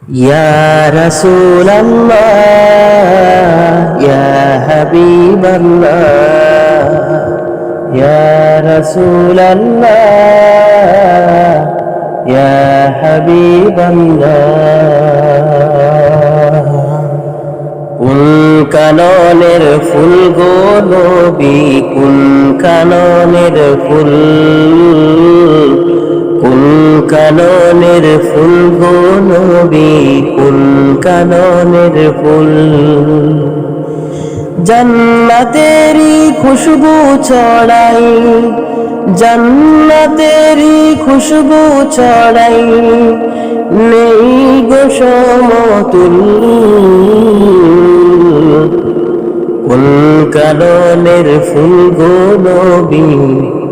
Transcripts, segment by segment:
يا رسول الله يا حبيب الله يا رسول الله يا حبيب الله কোন কাননের ফুল গো নবী কোন কাননের ফুল কোন কাননের ফুল গো নবী কোন কাননের ফুল জান্নাতেরি খুশবু ছড়াই জান্নাতেরি খুশবু ছড়াই নেই গো সমতুল কোন কাননের ফুল গো নবী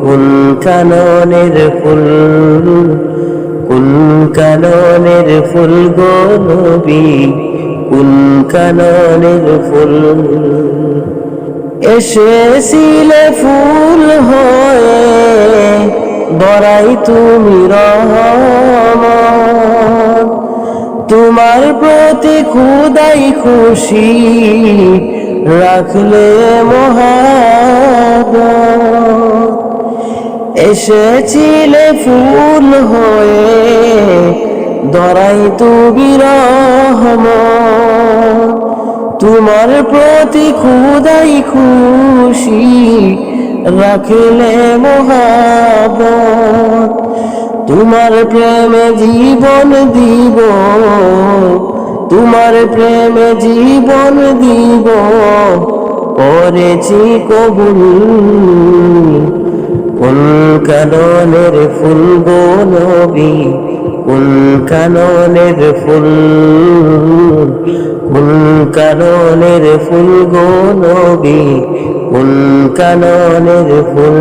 কোন কাননের ফুল কোন কাননের ফুল গো নবী কোন কাননের ফুল এসেছিলে ফুল হয়ে বড়াই তুমি রহমত তোমার প্রতি খুদাই খুশি রাখলে মহাব্বত এসেছিলে ফুল হয়ে দরাই তুমি রহমত তোমার প্রতি খুদাই খুশি রাখলে মহাব্বত তোমার প্রেমে জীবন দিব তোমার প্রেমে জীবন দিব করেছি কবুল কোন কাননের ফুল গো নবী কোন কাননের ফুল কোন কাননের ফুল গো নবী কোন কাননের ফুল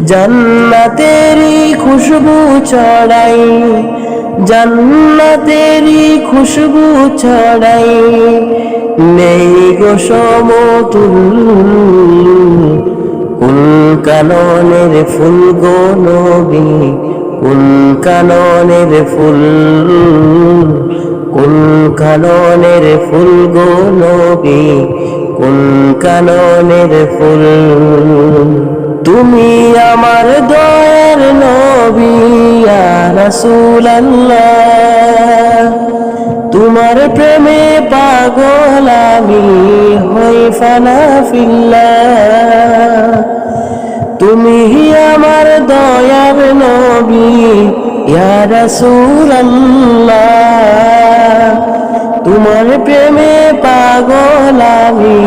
জান্নাতেরি খুশবু ছড়াই জান্নাতেরি খুশবু ছড়াই নেই গো সমতুল কোন কাননের ফুল গো নবী কোন কাননের ফুল কোন কাননের ফুল গো নবী কোন কাননের ফুল তুমি আমার দয়ার নবী ইয়া রাসূলুল্লাহ তোমার প্রেমে পাগল আমি হই ফানা ফিল্লাহ তুমি আমার দয়ার নবী ইয়া রাসূলুল্লাহ তোমার প্রেমে পাগল আমি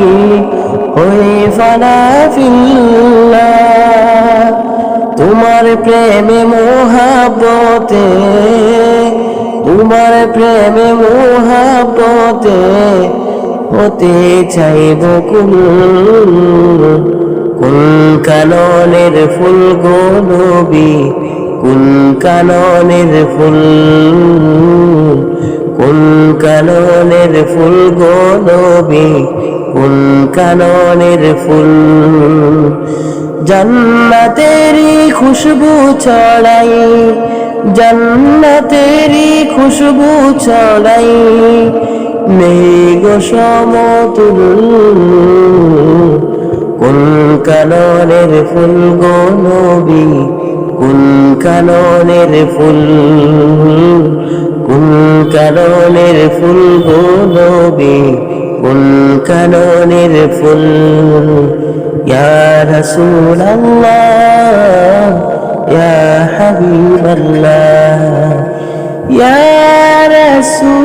হই ফানা ফিল্লাহ তোমার প্রেমে মোহাব্বতে তোমার প্রেমে মোহাব্বতে হতে চাইব কুল কোন কাননের ফুল গো নবী কোন কাননের ফুল কোন কাননের ফুল গো নবী কোন কাননের ফুল জান্নাতেরি খুশবু ছড়াই জান্নাতেরি খুশবু ছড়াই নেই গো সমতুল কোন কাননের ফুল গো নবী কোন কাননের ফুল কোন কাননের ফুল গো নবী কোন কাননের ফুল ইয়া রাসূলুল্লাহ ইয়া হাবিবাল্লাহ ইয়া রাসূলুল্লাহ